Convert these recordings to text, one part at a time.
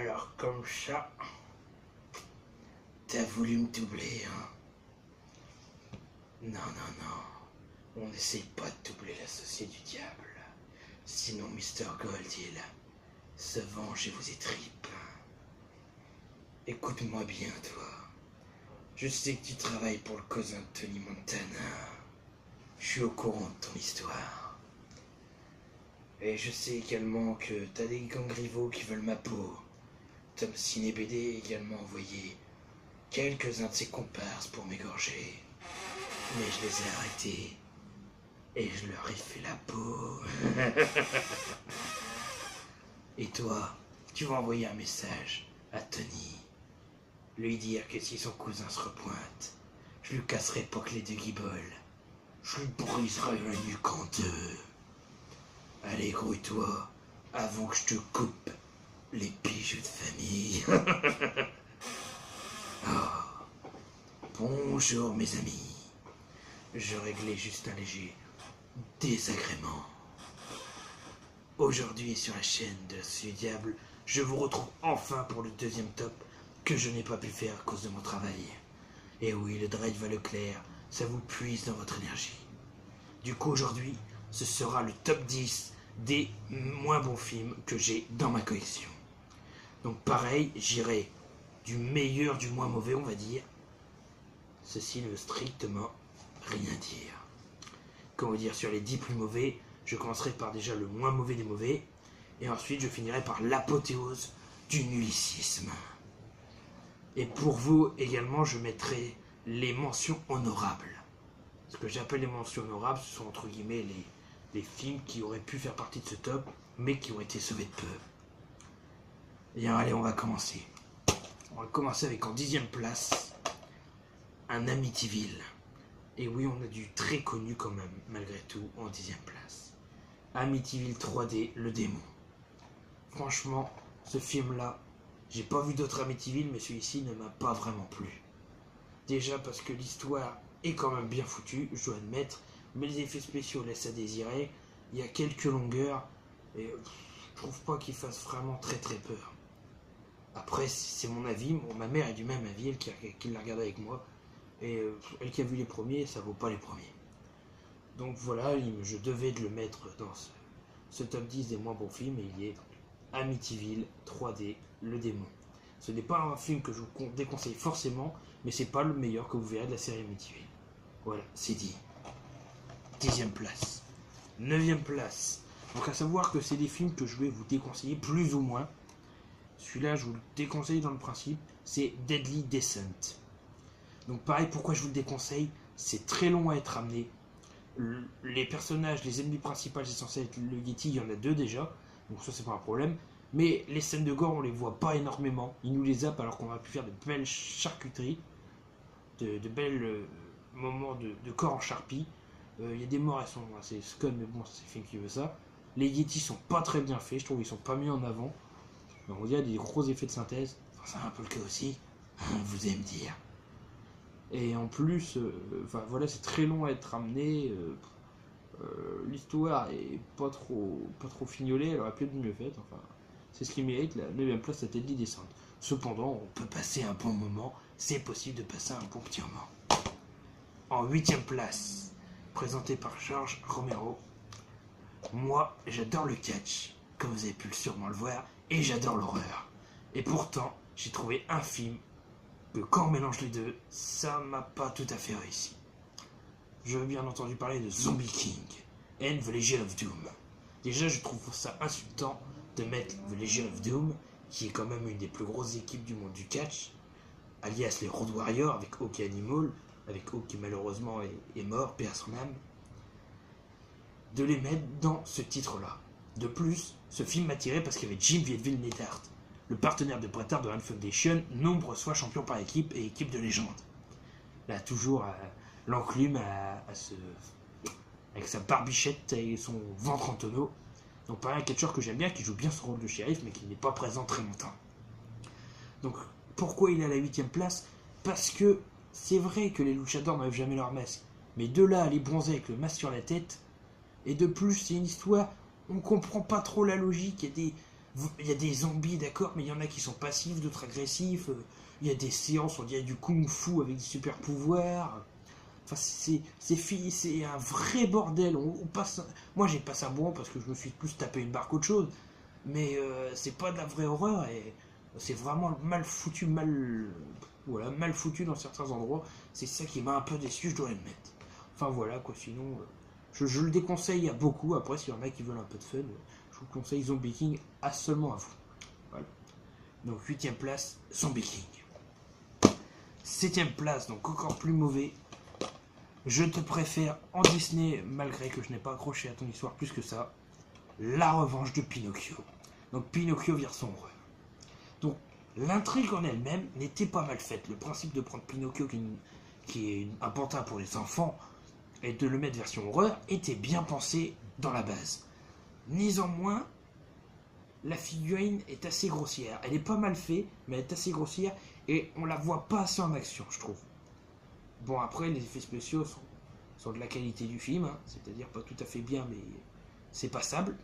Alors comme ça, t'as voulu me doubler, hein? Non, non, non. On n'essaye pas de doubler l'associé du diable. Sinon Mr. Gold, il se venge et vous étripe. Écoute-moi bien, toi. Je sais que tu travailles pour le cousin de Tony Montana. Je suis au courant de ton histoire. Et je sais également que t'as des gangs rivaux qui veulent ma peau. Tom Ciné BD a également envoyé quelques-uns de ses comparses pour m'égorger. Mais je les ai arrêtés. Et je leur ai fait la peau. Et toi, tu vas envoyer un message à Tony. Lui dire que si son cousin se repointe, je lui casserai pas que les deux guiboles. Je lui briserai la nuque en deux. Allez, grouille-toi, avant que je te coupe les bijoux de famille. Oh. Bonjour mes amis. Je réglais juste un léger désagrément. Aujourd'hui sur la chaîne de l'associé du diable, je vous retrouve enfin pour le deuxième top que je n'ai pas pu faire à cause de mon travail. Et oui, le Drive va Leclerc, ça vous puise dans votre énergie. Du coup aujourd'hui, ce sera le top 10 des moins bons films que j'ai dans ma collection. Donc pareil, j'irai du meilleur du moins mauvais, on va dire. Ceci ne veut strictement rien dire. Comment dire, sur les 10 plus mauvais, je commencerai par déjà le moins mauvais des mauvais, et ensuite je finirai par l'apothéose du nullicisme. Et pour vous également, je mettrai les mentions honorables. Ce que j'appelle les mentions honorables, ce sont entre guillemets les films qui auraient pu faire partie de ce top, mais qui ont été sauvés de peu. Et allez, on va commencer. On va commencer avec en 10e place, un Amityville. Et oui, on a du très connu quand même, malgré tout, en 10e place. Amityville 3D, le démon. Franchement, ce film-là, j'ai pas vu d'autres Amityville, mais celui-ci ne m'a pas vraiment plu. Déjà parce que l'histoire est quand même bien foutue, je dois admettre, mais les effets spéciaux laissent à désirer. Il y a quelques longueurs, et je trouve pas qu'ils fassent vraiment très très peur. Après, c'est mon avis, ma mère est du même avis, elle qui l'a regardé avec moi, et elle qui a vu les premiers, ça vaut pas les premiers. Donc voilà, je devais de le mettre dans ce top 10 des moins bons films, et il y est Amityville 3D, le démon. Ce n'est pas un film que je vous déconseille forcément, mais c'est pas le meilleur que vous verrez de la série Amityville. Voilà, c'est dit. 10e place. 9e place. Donc à savoir que c'est des films que je vais vous déconseiller plus ou moins. Celui-là, je vous le déconseille dans le principe, c'est Deadly Descent. Donc pareil, pourquoi je vous le déconseille? C'est très long à être amené. Les personnages, les ennemis principaux, c'est censé être le Yeti, il y en a 2 déjà, donc ça c'est pas un problème. Mais les scènes de gore, on les voit pas énormément. Ils nous les zappent alors qu'on aurait pu faire de belles charcuteries, de belles moments de corps en charpie. Il y a des morts, elles sont assez scum, mais bon, c'est le film qui veut ça. Les Yetis sont pas très bien faits, je trouve qu'ils sont pas mis en avant. Donc, on dirait des gros effets de synthèse. Enfin, c'est un peu le cas aussi, vous allez me dire. Et en plus, voilà, c'est très long à être amené. L'histoire est pas trop fignolée, elle aurait pu être mieux faite. Enfin, c'est ce qui mérite la 9e place à Deadly Descent. Cependant, on peut passer un bon moment, c'est possible de passer un bon petit moment. En 8e place, présenté par George Romero. Moi, j'adore le catch, comme vous avez pu sûrement le voir, et j'adore l'horreur. Et pourtant, j'ai trouvé un film que quand on mélange les deux, ça m'a pas tout à fait réussi. Je veux bien entendu parler de Zombie King and The Legion of Doom. Déjà, je trouve ça insultant de mettre The Legion of Doom, qui est quand même une des plus grosses équipes du monde du catch, alias les Road Warriors, avec Hawk et Animal, avec Hawk qui malheureusement est mort, paix à son âme, de les mettre dans ce titre-là. De plus, ce film m'a tiré parce qu'il y avait Jim Vieteville Neidhart, le partenaire de Bret Hart de Hand Foundation, nombreuses fois champion par équipe et équipe de légende. Là, toujours l'enclume avec sa barbichette et son ventre en tonneau. Donc pareil, un catcheur que j'aime bien, qui joue bien son rôle de shérif, mais qui n'est pas présent très longtemps. Donc pourquoi il est à la 8e place? Parce que c'est vrai que les luchadors n'enlèvent jamais leur masque, mais de là à les bronzer avec le masque sur la tête, et de plus c'est une histoire, on comprend pas trop la logique, il y a Il y a des zombies, d'accord, mais il y en a qui sont passifs, d'autres agressifs. Il y a des séances, on dirait du kung-fu avec des super pouvoirs. Enfin, c'est un vrai bordel. On passe, moi, j'ai passé un bon moment parce que je me suis plus tapé une barre qu'autre chose. Mais c'est pas de la vraie horreur et c'est vraiment mal foutu, voilà, mal foutu dans certains endroits. C'est ça qui m'a un peu déçu, je dois admettre. Enfin voilà quoi, sinon je le déconseille à beaucoup. Après, s'il y en a qui veulent un peu de fun, je vous conseille Zombie King seulement à vous. Voilà. Donc 8ème place, Zombie King. 7ème place, donc encore plus mauvais. Je te préfère en Disney, malgré que je n'ai pas accroché à ton histoire plus que ça. La revanche de Pinocchio. Donc Pinocchio vire son horreur. Donc l'intrigue en elle-même n'était pas mal faite. Le principe de prendre Pinocchio, qui est un pantin pour les enfants, et de le mettre version horreur, était bien pensé dans la base. Néanmoins, la figurine est assez grossière. Elle est pas mal faite, mais elle est assez grossière, et on la voit pas assez en action, je trouve. Bon, après, les effets spéciaux sont de la qualité du film, hein, c'est-à-dire pas tout à fait bien, mais c'est passable.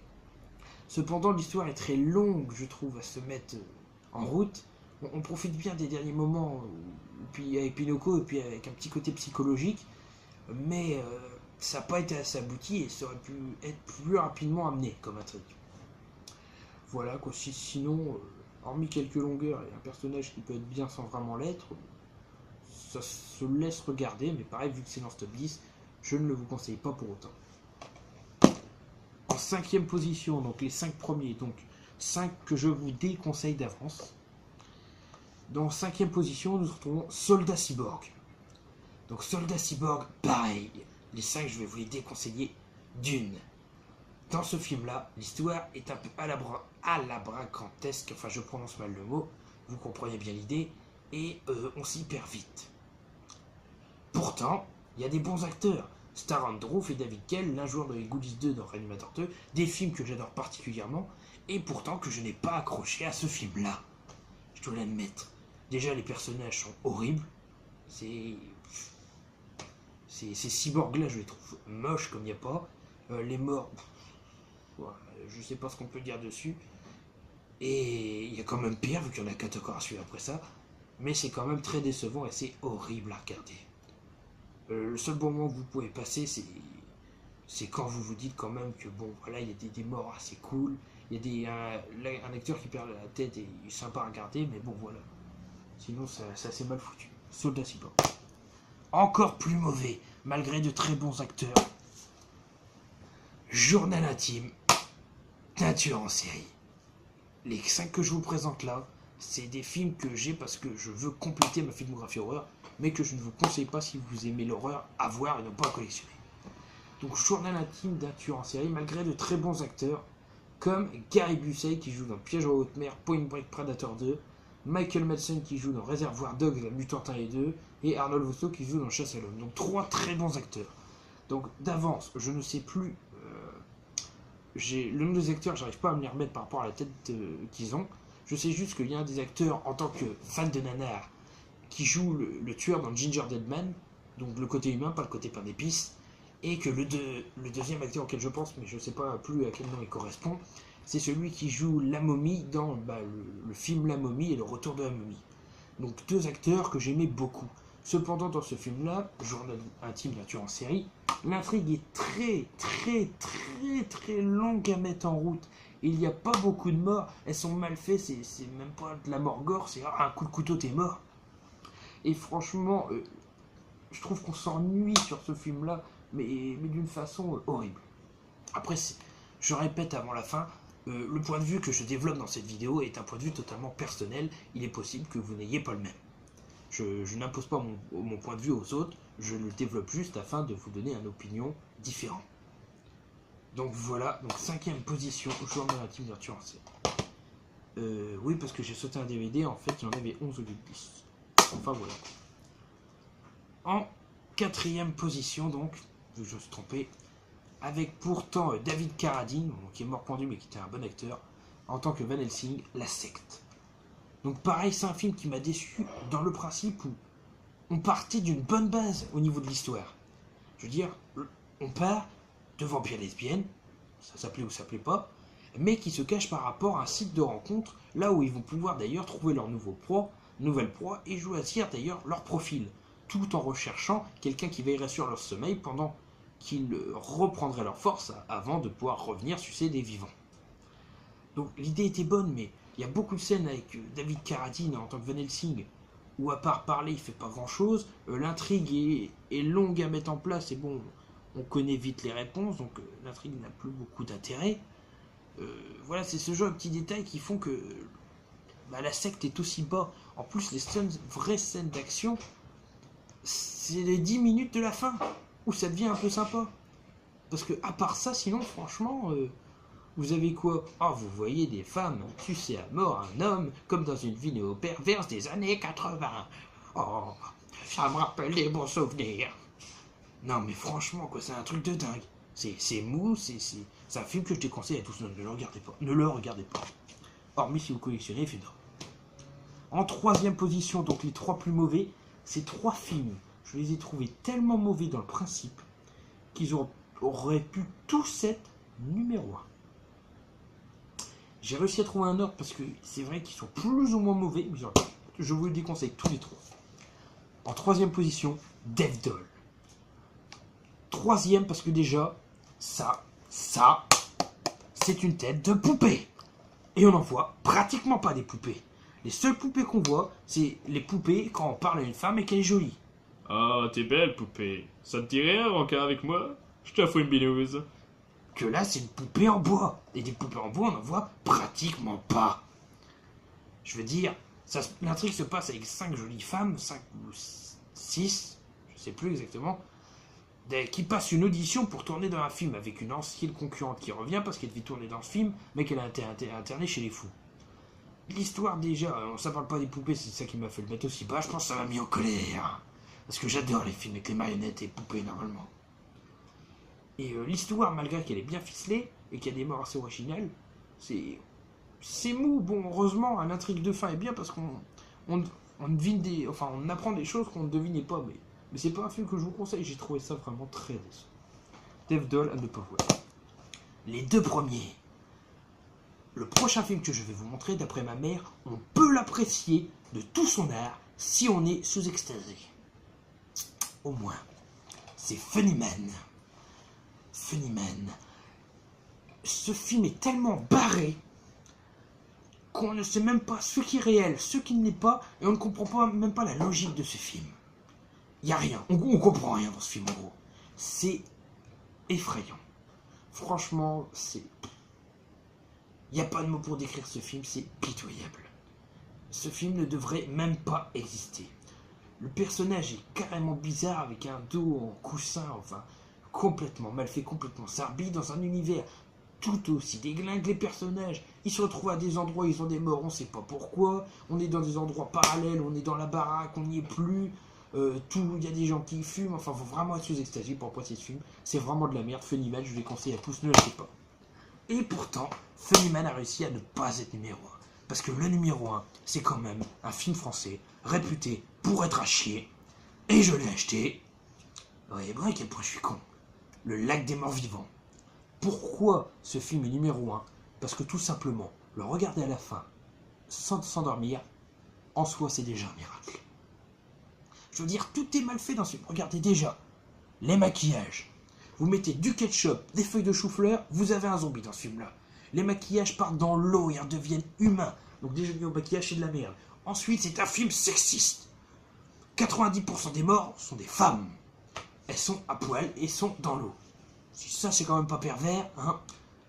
Cependant, l'histoire est très longue, je trouve, à se mettre en route. On profite bien des derniers moments, puis avec Pinocchio, et puis avec un petit côté psychologique, mais ça n'a pas été assez abouti, et ça aurait pu être plus rapidement amené comme intrigue. Voilà, quoi. Sinon, hormis quelques longueurs et un personnage qui peut être bien sans vraiment l'être, ça se laisse regarder, mais pareil, vu que c'est dans ce top 10, je ne le vous conseille pas pour autant. En 5ème position, donc les 5 premiers, donc 5 que je vous déconseille d'avance. Dans 5ème position, nous retrouvons Soldat Cyborg. Donc Soldat Cyborg, pareil, les 5 je vais vous les déconseiller d'une. Dans ce film-là, l'histoire est un peu à la bracantesque, enfin je prononce mal le mot, vous comprenez bien l'idée, et on s'y perd vite. Pourtant, il y a des bons acteurs. Star Andrew et David Kell, l'un joueur de les Goonies 2 dans Reanimator 2, des films que j'adore particulièrement, et pourtant que je n'ai pas accroché à ce film-là. Je dois l'admettre. Déjà, les personnages sont horribles. Ces cyborgs-là, je les trouve moches comme il n'y a pas. Les morts, je sais pas ce qu'on peut dire dessus. Et il y a quand même pire, vu qu'il y en a 4 encore à suivre après ça. Mais c'est quand même très décevant et c'est horrible à regarder. Le seul bon moment que vous pouvez passer, c'est quand vous vous dites quand même que bon, voilà, il y a des morts assez cool. Il y a un acteur qui perd la tête et il est sympa à regarder, mais bon, voilà. Sinon, c'est assez mal foutu. Soldat Cyborg. Encore plus mauvais, malgré de très bons acteurs. Journal intime d'un tueur en série. Les 5 que je vous présente là, c'est des films que j'ai parce que je veux compléter ma filmographie horreur, mais que je ne vous conseille pas si vous aimez l'horreur à voir et non pas à collectionner. Donc Journal intime d'un tueur en série, malgré de très bons acteurs, comme Gary Busey qui joue dans Piège en haute mer, Point Break Predator 2, Michael Madsen qui joue dans Réservoir Dogs, La Mutante 1 et 2, et Arnold Vosloo qui joue dans Chasse à l'homme. Donc 3 très bons acteurs. Donc d'avance, je ne sais plus, le nom des acteurs, j'arrive pas à me les remettre par rapport à la tête qu'ils ont. Je sais juste qu'il y a un des acteurs, en tant que fan de nanar, qui joue le tueur dans Ginger Deadman, donc le côté humain, pas le côté pain d'épices, et que le deuxième acteur auquel je pense, mais je ne sais pas plus à quel nom il correspond, c'est celui qui joue la momie dans le film La momie et le retour de la momie. Donc 2 acteurs que j'aimais beaucoup. Cependant, dans ce film-là, Journal intime d'un tueur en série, l'intrigue est très longue à mettre en route. Il n'y a pas beaucoup de morts, elles sont mal faites, c'est même pas de la mort gore, c'est un coup de couteau, t'es mort. Et franchement, je trouve qu'on s'ennuie sur ce film-là, mais d'une façon horrible. Après, je répète avant la fin, le point de vue que je développe dans cette vidéo est un point de vue totalement personnel. Il est possible que vous n'ayez pas le même. Je n'impose pas mon point de vue aux autres, je le développe juste afin de vous donner une opinion différente. Donc voilà, donc 5ème position, Journal intime d'un tueur en série. Oui, parce que j'ai sauté un DVD, en fait, il y en avait 11 au lieu de 10. Enfin voilà. En 4ème position, donc, je me suis trompé, avec pourtant David Carradine, qui est mort pendu mais qui était un bon acteur, en tant que Van Helsing, La Secte. Donc pareil, c'est un film qui m'a déçu dans le principe où on partait d'une bonne base au niveau de l'histoire. Je veux dire, on part de vampires lesbiennes, ça s'appelait ou ça s'appelait pas, mais qui se cache par rapport à un site de rencontre, là où ils vont pouvoir d'ailleurs trouver leur nouvelle proie, et choisir d'ailleurs leur profil, tout en recherchant quelqu'un qui veillerait sur leur sommeil pendant qu'ils reprendraient leur force avant de pouvoir revenir sucer des vivants. Donc l'idée était bonne, mais il y a beaucoup de scènes avec David Carradine en tant que Van Helsing, où à part parler, il fait pas grand chose. L'intrigue est longue à mettre en place, et bon, on connaît vite les réponses, donc l'intrigue n'a plus beaucoup d'intérêt. Voilà, c'est ce genre de petits détails qui font que la secte est aussi bas. En plus, les vraies scènes d'action, c'est les 10 minutes de la fin, où ça devient un peu sympa. Parce que, à part ça, sinon, franchement, vous avez quoi? Ah, vous voyez des femmes sucer à mort un homme, comme dans une vidéo perverse des années 80. Oh, ça me rappelle des bons souvenirs. Non, mais franchement, quoi, c'est un truc de dingue. C'est mou, c'est un film que je déconseille à tous. Ne le regardez pas. Ne le regardez pas. Hormis si vous collectionnez les films d'horreur. En troisième position, donc les 3 plus mauvais, ces 3 films, je les ai trouvés tellement mauvais dans le principe qu'ils auraient pu tous être numéro 1. J'ai réussi à trouver un ordre parce que c'est vrai qu'ils sont plus ou moins mauvais, mais je vous les déconseille tous les 3. En troisième position, Death Doll. Troisième parce que déjà, ça, c'est une tête de poupée. Et on n'en voit pratiquement pas des poupées. Les seules poupées qu'on voit, c'est les poupées quand on parle à une femme et qu'elle est jolie. Ah, t'es belle, poupée. Ça te dit rien, rencard avec moi? Je t'offre une binouse. Que là, c'est une poupée en bois. Et des poupées en bois, on n'en voit pratiquement pas. Je veux dire, l'intrigue se passe avec 5 jolies femmes, 5 ou 6, je sais plus exactement, qui passent une audition pour tourner dans un film avec une ancienne concurrente qui revient parce qu'elle devait tourner dans ce film, mais qu'elle a été internée chez les fous. L'histoire déjà, ça parle pas des poupées, c'est ça qui m'a fait le mettre aussi bas, je pense que ça m'a mis en colère. Parce que j'adore les films avec les marionnettes et poupées normalement. Et l'histoire, malgré qu'elle est bien ficelée et qu'il y a des morts assez originales, c'est mou. Bon, heureusement, l'intrigue de fin est bien parce on devine on apprend des choses qu'on ne devinait pas, mais c'est pas un film que je vous conseille, j'ai trouvé ça vraiment très décevant. Death Doll à ne pas voir. Les 2 premiers. Le prochain film que je vais vous montrer, d'après ma mère, on peut l'apprécier de tout son art si on est sous extasie. Au moins. C'est Funny Man. Funny Man. Ce film est tellement barré qu'on ne sait même pas ce qui est réel, ce qui ne l'est pas, et on ne comprend même pas la logique de ce film. Il n'y a rien, on comprend rien dans ce film en gros. C'est effrayant. Franchement, il n'y a pas de mots pour décrire ce film, c'est pitoyable. Ce film ne devrait même pas exister. Le personnage est carrément bizarre avec un dos en coussin, enfin, complètement mal fait, complètement sarbi dans un univers tout aussi déglingue. Les personnages, ils se retrouvent à des endroits, ils ont des morts, on sait pas pourquoi. On est dans des endroits parallèles, on est dans la baraque, on n'y est plus. Il y a des gens qui fument, enfin, faut vraiment être sous extasie pour apprécier ce film. C'est vraiment de la merde. Funny Man, je vous les conseille à tous, ne l'achetez pas. Et pourtant, Funny Man a réussi à ne pas être numéro 1. Parce que le numéro 1, c'est quand même un film français réputé pour être à chier. Et je l'ai acheté. Ouais, bon, à quel point je suis con. Le Lac des Morts Vivants. Pourquoi ce film est numéro 1? Parce que tout simplement, le regarder à la fin, sans s'endormir, en soi, c'est déjà un miracle. Je veux dire, tout est mal fait dans ce film. Regardez déjà, les maquillages. Vous mettez du ketchup, des feuilles de chou-fleur, vous avez un zombie dans ce film-là. Les maquillages partent dans l'eau et en deviennent humains. Donc déjà, le maquillage, c'est de la merde. Ensuite, c'est un film sexiste. 90% des morts sont des femmes. Elles sont à poil et sont dans l'eau. Si ça, c'est quand même pas pervers, hein.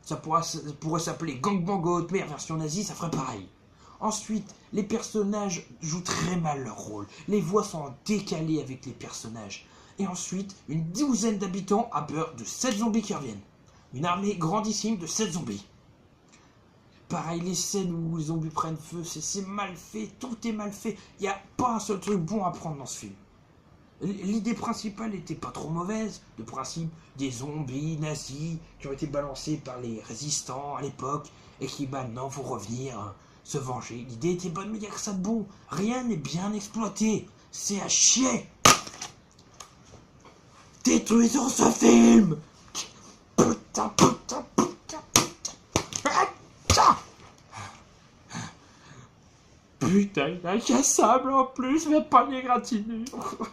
Ça pourrait s'appeler Gangbang Haute-Mer version nazie, ça ferait pareil. Ensuite, les personnages jouent très mal leur rôle. Les voix sont décalées avec les personnages. Et ensuite, une 12aine d'habitants a peur de 7 zombies qui reviennent. Une armée grandissime de 7 zombies. Pareil, les scènes où les zombies prennent feu, c'est mal fait, tout est mal fait. Il n'y a pas un seul truc bon à prendre dans ce film. L'idée principale n'était pas trop mauvaise. Le principe des zombies nazis qui ont été balancés par les résistants à l'époque et qui maintenant vont revenir se venger. L'idée était bonne, mais il n'y a que ça de bon. Rien n'est bien exploité. C'est à chier. Détruisons ce film. Putain. putain, il a incassable en plus, mais pas d'égratignure.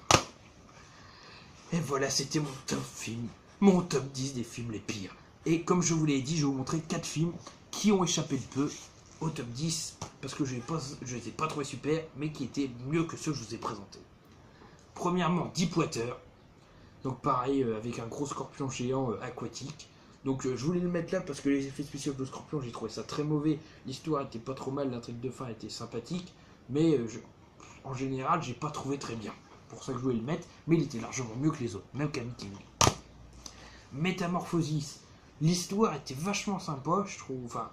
Et voilà, c'était mon top film, mon top 10 des films les pires. Et comme je vous l'ai dit, je vais vous montrer 4 films qui ont échappé de peu au top 10, parce que je les ai pas trouvés super, mais qui étaient mieux que ceux que je vous ai présentés. Premièrement, Deepwater. Donc pareil, avec un gros scorpion géant aquatique. Donc je voulais le mettre là parce que les effets spéciaux de scorpion, j'ai trouvé ça très mauvais. L'histoire était pas trop mal, l'intrigue de fin était sympathique. Mais en général, j'ai pas trouvé très bien. Pour ça que je voulais le mettre, mais il était largement mieux que les autres, même qu'Annie King. Métamorphosis. L'histoire était vachement sympa, je trouve. Enfin,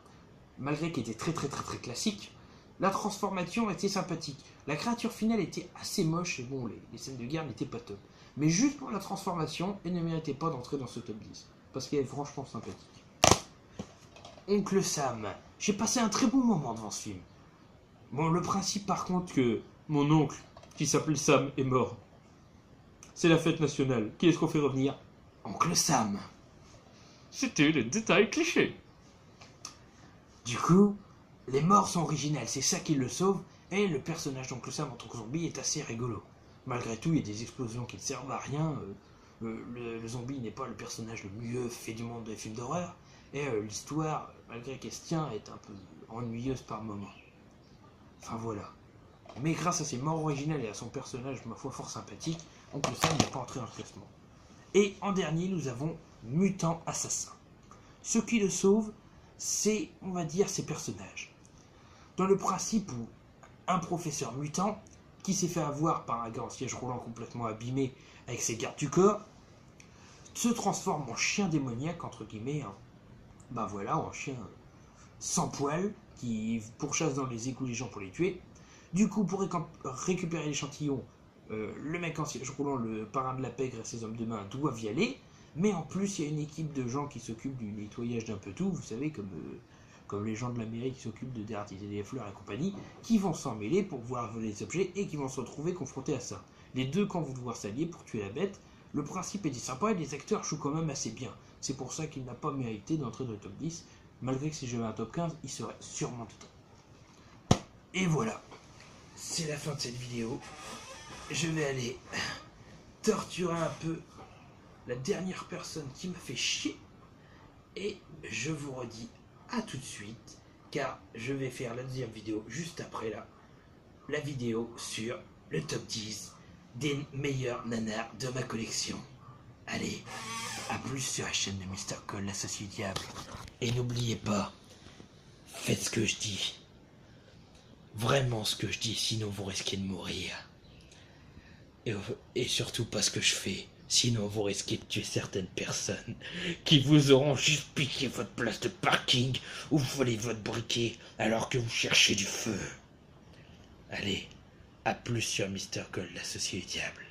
malgré qu'elle était très classique. La transformation était sympathique. La créature finale était assez moche et bon, les scènes de guerre n'étaient pas top. Mais juste pour la transformation, elle ne méritait pas d'entrer dans ce top 10. Parce qu'elle est franchement sympathique. Oncle Sam. J'ai passé un très bon moment devant ce film. Bon, le principe par contre que mon oncle, qui s'appelait Sam, est mort. C'est la fête nationale. Qui est-ce qu'on fait revenir? Oncle Sam. C'était le détail cliché. Du coup, les morts sont originales, c'est ça qui le sauve, et le personnage d'Oncle Sam en tant que zombie est assez rigolo. Malgré tout, il y a des explosions qui ne servent à rien, le zombie n'est pas le personnage le mieux fait du monde des films d'horreur, et l'histoire, malgré qu'elle se tient, est un peu ennuyeuse par moments. Enfin voilà. Mais grâce à ses morts originales et à son personnage, ma foi, fort sympathique, Oncle Sam n'est pas entré dans le classement. Et en dernier, nous avons Mutant Assassin. Ce qui le sauve, c'est, on va dire, ses personnages. Dans le principe où un professeur mutant, qui s'est fait avoir par un gars en siège roulant complètement abîmé avec ses gardes du corps, se transforme en chien démoniaque, entre guillemets, hein. Ben voilà, en chien sans poil, qui pourchasse dans les égouts les gens pour les tuer. Du coup, pour récupérer l'échantillon, le mec en siège roulant, le parrain de la pègre et ses hommes de main doivent y aller. Mais en plus, il y a une équipe de gens qui s'occupent du nettoyage d'un peu tout, vous savez, comme les gens de la mairie qui s'occupent de dératiser les fleurs et compagnie, qui vont s'en mêler pour voir voler les objets et qui vont se retrouver confrontés à ça. Les deux camps vont devoir s'allier pour tuer la bête. Le principe était sympa et les acteurs jouent quand même assez bien. C'est pour ça qu'il n'a pas mérité d'entrer dans le top 10, malgré que si j'avais un top 15, il serait sûrement dedans. Et voilà, c'est la fin de cette vidéo. Je vais aller torturer un peu la dernière personne qui m'a fait chier. Et je vous redis à tout de suite, car je vais faire la deuxième vidéo juste après là. La vidéo sur le top 10 des meilleurs nanars de ma collection. Allez, à plus sur la chaîne de Mr. Cole, l'associé diable. Et n'oubliez pas, faites ce que je dis. Vraiment ce que je dis, sinon vous risquez de mourir. Et surtout pas ce que je fais. Sinon, vous risquez de tuer certaines personnes qui vous auront juste piqué votre place de parking ou volé votre briquet alors que vous cherchez du feu. Allez, à plus sur Mr. Cole, l'associé du diable.